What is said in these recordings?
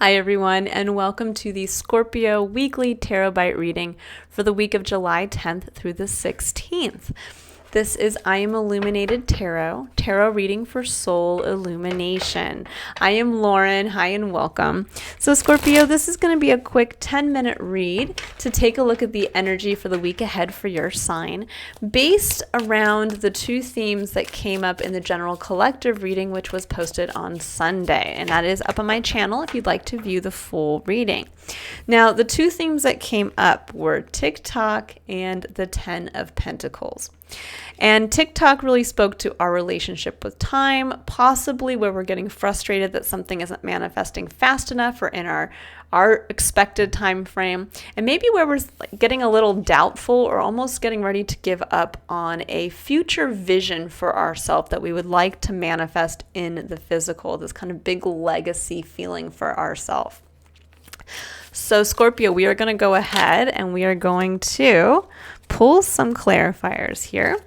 Hi everyone, and welcome to the Scorpio Weekly Tarot Bite reading for the week of July 10th through the 16th. This is I Am Illuminated Tarot reading for soul illumination. I am Lauren. Hi and welcome. So Scorpio, this is going to be a quick 10-minute read to take a look at the energy for the week ahead for your sign, based around the two themes that came up in the general collective reading, which was posted on Sunday. And that is up on my channel if you'd like to view the full reading. Now, the two themes that came up were TikTok and the 10 of Pentacles. And TikTok really spoke to our relationship with time, possibly where we're getting frustrated that something isn't manifesting fast enough or in our expected time frame, and maybe where we're getting a little doubtful or almost getting ready to give up on a future vision for ourselves that we would like to manifest in the physical, this kind of big legacy feeling for ourselves. So Scorpio, we are going to go ahead and we are going to pull some clarifiers here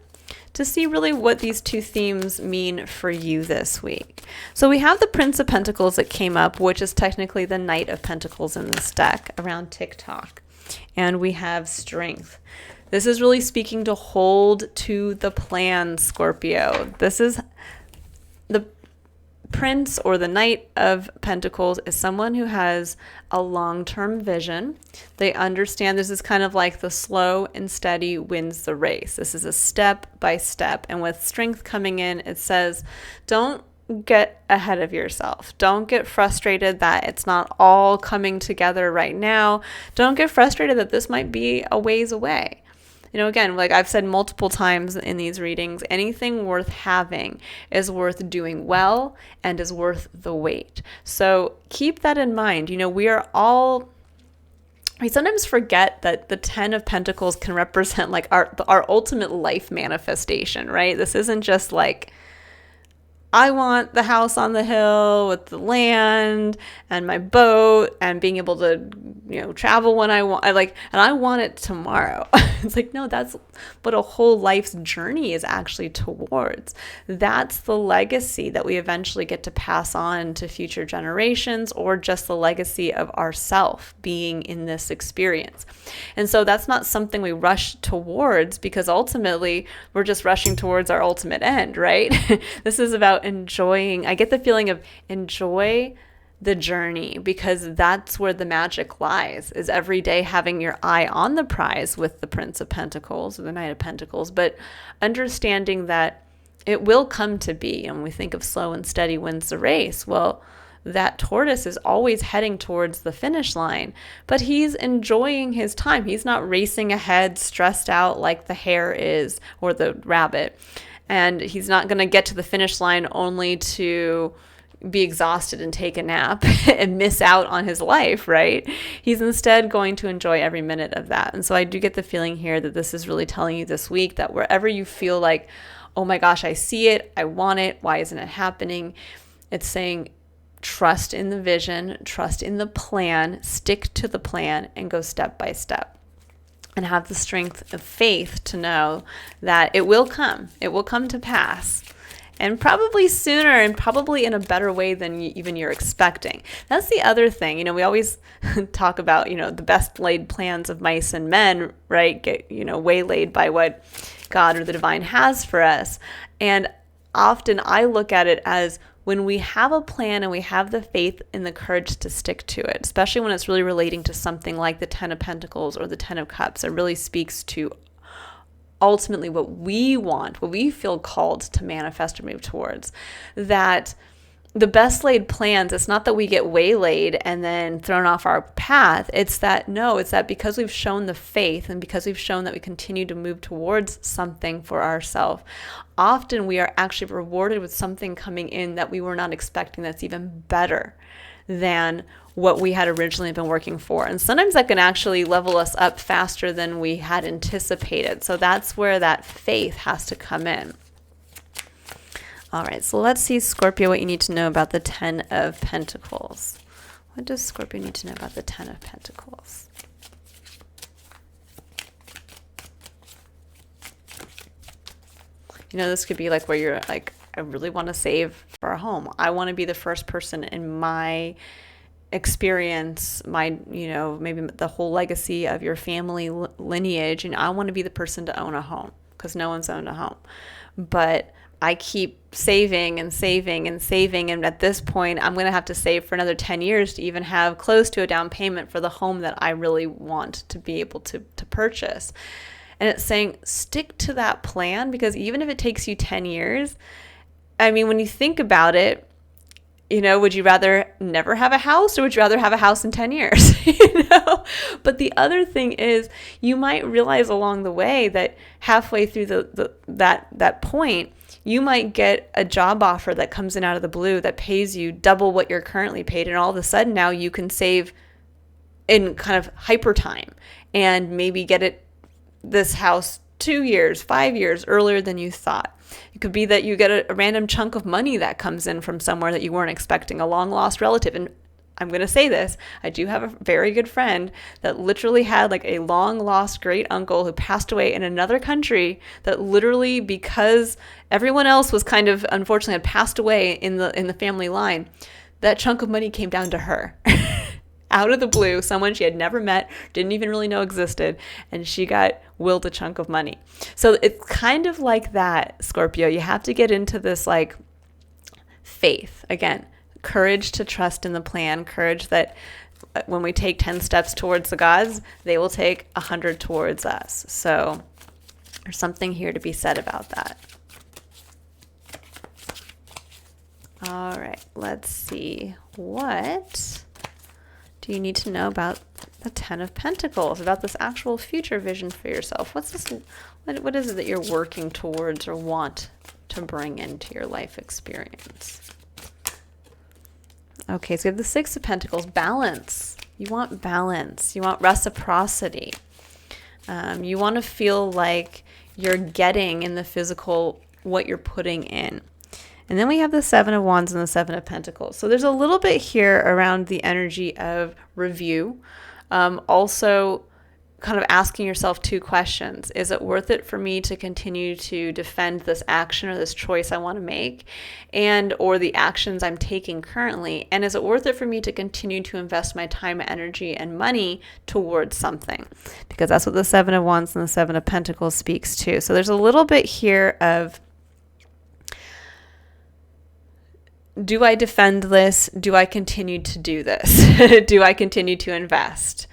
to see really what these two themes mean for you this week. So we have the Prince of Pentacles that came up, which is technically the Knight of Pentacles in this deck around TikTok. And we have Strength. This is really speaking to hold to the plan, Scorpio. This is the Prince or the Knight of Pentacles is someone who has a long-term vision. They understand this is kind of like the slow and steady wins the race. This is a step by step. And with Strength coming in, it says, don't get ahead of yourself. Don't get frustrated that it's not all coming together right now. Don't get frustrated that this might be a ways away. You know, again, like I've said multiple times in these readings, anything worth having is worth doing well and is worth the wait. So keep that in mind. You know, we sometimes forget that the 10 of Pentacles can represent like our ultimate life manifestation, right? This isn't just like, I want the house on the hill with the land and my boat and being able to, travel when I want. And I want it tomorrow. It's like, no, that's what a whole life's journey is actually towards. That's the legacy that we eventually get to pass on to future generations, or just the legacy of ourself being in this experience. And so that's not something we rush towards, because ultimately we're just rushing towards our ultimate end, right? This is about enjoying. I get the feeling of enjoy the journey, because that's where the magic lies, is every day having your eye on the prize with the Prince of Pentacles or the Knight of Pentacles, but understanding that it will come to be. And we think of slow and steady wins the race. Well, that tortoise is always heading towards the finish line, but he's enjoying his time. He's not racing ahead, stressed out like the hare is, or the rabbit. And he's not going to get to the finish line only to be exhausted and take a nap and miss out on his life, right? He's instead going to enjoy every minute of that. And so I do get the feeling here that this is really telling you this week that wherever you feel like, oh my gosh, I see it, I want it, why isn't it happening? It's saying, trust in the vision, trust in the plan, stick to the plan, and go step by step. And have the strength of faith to know that it will come to pass. And probably sooner, and probably in a better way than even you're expecting. That's the other thing. We always talk about, the best laid plans of mice and men, right? Get, waylaid by what God or the divine has for us. And often I look at it as when we have a plan and we have the faith and the courage to stick to it, especially when it's really relating to something like the 10 of Pentacles or the 10 of Cups, it really speaks to ultimately what we want, what we feel called to manifest or move towards. That the best laid plans, it's not that we get waylaid and then thrown off our path. It's that because we've shown the faith and because we've shown that we continue to move towards something for ourselves, often we are actually rewarded with something coming in that we were not expecting, that's even better than what we had originally been working for. And sometimes that can actually level us up faster than we had anticipated. So that's where that faith has to come in. All right, so let's see, Scorpio, what you need to know about the 10 of Pentacles. What does Scorpio need to know about the 10 of Pentacles? This could be like where you're like, I really want to save for a home. I want to be the first person in my experience, my, maybe the whole legacy of your family lineage. And I want to be the person to own a home because no one's owned a home. But I keep saving and saving and saving. And at this point, I'm going to have to save for another 10 years to even have close to a down payment for the home that I really want to be able to purchase. And it's saying, stick to that plan, because even if it takes you 10 years, I mean, when you think about it, would you rather never have a house, or would you rather have a house in 10 years? But the other thing is, you might realize along the way that halfway through that point, you might get a job offer that comes in out of the blue that pays you double what you're currently paid. And all of a sudden now you can save in kind of hyper time and maybe get this house 2 years, 5 years earlier than you thought. It could be that you get a random chunk of money that comes in from somewhere that you weren't expecting, a long lost relative. And I'm going to say this, I do have a very good friend that literally had like a long lost great uncle who passed away in another country, that literally, because everyone else was kind of, unfortunately, had passed away in the family line, that chunk of money came down to her. Out of the blue, someone she had never met, didn't even really know existed, and she got willed a chunk of money. So it's kind of like that, Scorpio. You have to get into this like faith. Again, courage to trust in the plan, courage that when we take 10 steps towards the gods, they will take 100 towards us. So there's something here to be said about that. All right, let's see. What do you need to know about the 10 of Pentacles, about this actual future vision for yourself? What's this? What is it that you're working towards or want to bring into your life experience? Okay, so you have the 6 of Pentacles, balance. You want balance. You want reciprocity. You want to feel like you're getting in the physical what you're putting in. And then we have the 7 of Wands and the 7 of Pentacles. So there's a little bit here around the energy of review. Also kind of asking yourself 2 questions. Is it worth it for me to continue to defend this action or this choice I want to make, and or the actions I'm taking currently? And is it worth it for me to continue to invest my time, energy, and money towards something? Because that's what the 7 of Wands and the 7 of Pentacles speaks to. So there's a little bit here of, do I defend this? Do I continue to do this? Do I continue to invest?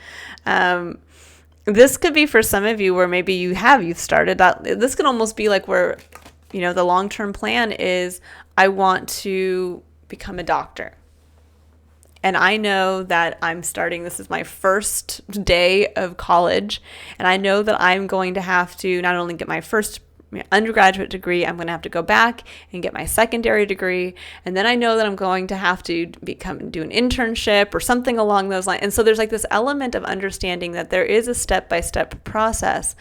This could be for some of you where maybe you've started that. This could almost be like where, the long-term plan is, I want to become a doctor. And I know that this is my first day of college, and I know that I'm going to have to not only get my first undergraduate degree, I'm going to have to go back and get my secondary degree. And then I know that I'm going to have to do an internship or something along those lines. And so there's like this element of understanding that there is a step-by-step process.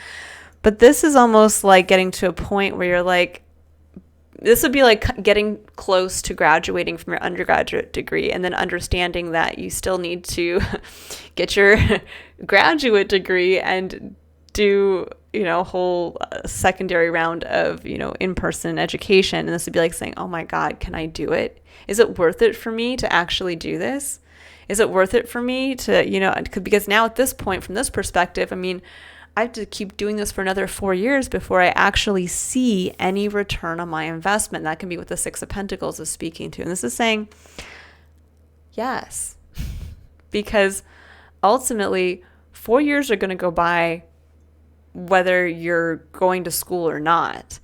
But this is almost like getting to a point where you're like, this would be like getting close to graduating from your undergraduate degree and then understanding that you still need to get your graduate degree and do a whole secondary round of in-person education. And this would be like saying, oh my God, can I do it? Is it worth it for me to actually do this? Is it worth it for me to because now at this point, from this perspective, I mean, I have to keep doing this for another 4 years before I actually see any return on my investment. That can be what the 6 of Pentacles is speaking to. And this is saying yes, because ultimately 4 years are going to go by whether you're going to school or not.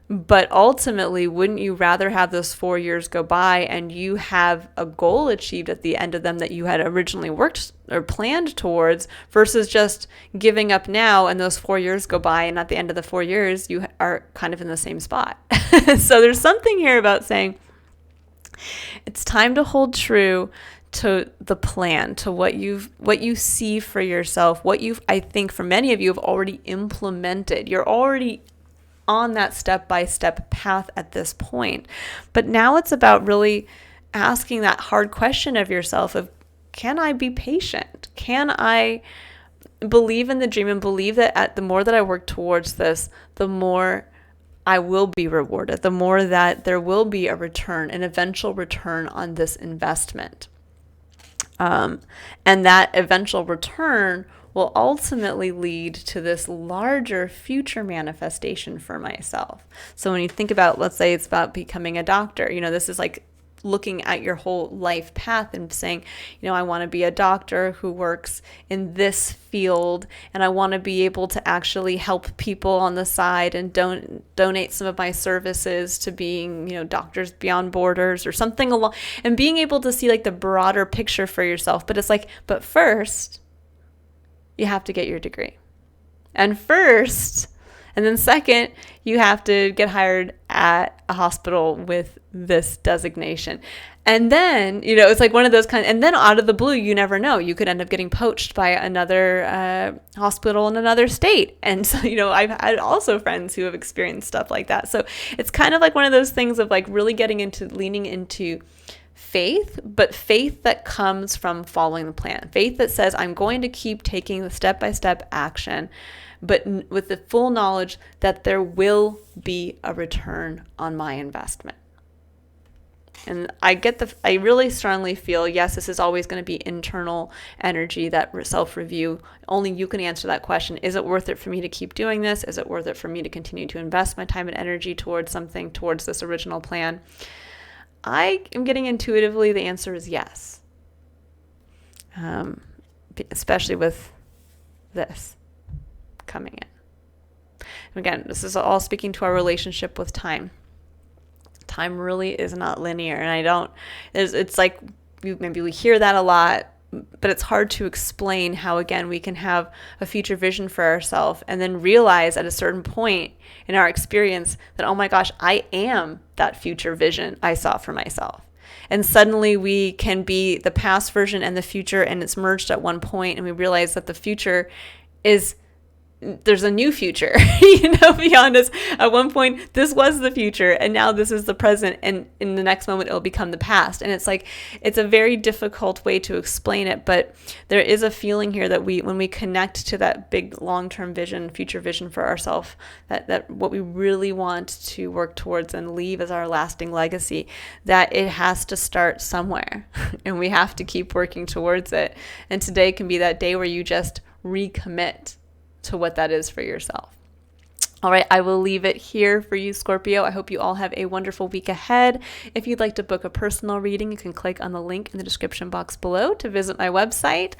But ultimately, wouldn't you rather have those 4 years go by and you have a goal achieved at the end of them that you had originally worked or planned towards, versus just giving up now and those 4 years go by and at the end of the 4 years you are kind of in the same spot? So there's something here about saying it's time to hold true to the plan, to what you see for yourself, I think for many of you have already implemented. You're already on that step-by-step path at this point. But now it's about really asking that hard question of yourself of, can I be patient? Can I believe in the dream and believe that the more that I work towards this, the more I will be rewarded, the more that there will be a return, an eventual return on this investment. And that eventual return will ultimately lead to this larger future manifestation for myself. So when you think about, let's say it's about becoming a doctor, this is like looking at your whole life path and saying, I want to be a doctor who works in this field, and I want to be able to actually help people on the side and donate some of my services to being, Doctors Beyond Borders or something along, and being able to see like the broader picture for yourself. But it's like, but first you have to get your degree. And then second, you have to get hired at a hospital with this designation. And then, it's like one of those and then out of the blue, you never know. You could end up getting poached by another hospital in another state. And so, I've had also friends who have experienced stuff like that. So it's kind of like one of those things of like really leaning into faith, but faith that comes from following the plan. Faith that says, I'm going to keep taking the step-by-step action, but with the full knowledge that there will be a return on my investment. And I really strongly feel, yes, this is always going to be internal energy, that self-review. Only you can answer that question. Is it worth it for me to keep doing this? Is it worth it for me to continue to invest my time and energy towards this original plan? I am getting intuitively the answer is yes. Especially with this coming in. And again, this is all speaking to our relationship with time. Time really is not linear, and it's like maybe we hear that a lot, but it's hard to explain how, again, we can have a future vision for ourselves and then realize at a certain point in our experience that, oh my gosh, I am that future vision I saw for myself. And suddenly we can be the past version and the future, and it's merged at one point, and we realize that the future there's a new future, beyond us. At one point, this was the future, and now this is the present, and in the next moment, it'll become the past. And it's like, it's a very difficult way to explain it, but there is a feeling here that when we connect to that big long-term vision, future vision for ourselves, that what we really want to work towards and leave as our lasting legacy, that it has to start somewhere, and we have to keep working towards it. And today can be that day where you just recommit to what that is for yourself. All right, I will leave it here for you, Scorpio. I hope you all have a wonderful week ahead. If you'd like to book a personal reading, you can click on the link in the description box below to visit my website.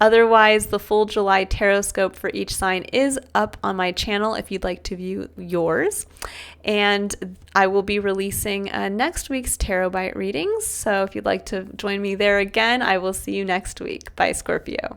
Otherwise, the full July tarot scope for each sign is up on my channel if you'd like to view yours. And I will be releasing next week's Tarot Bite readings. So if you'd like to join me there again, I will see you next week. Bye, Scorpio.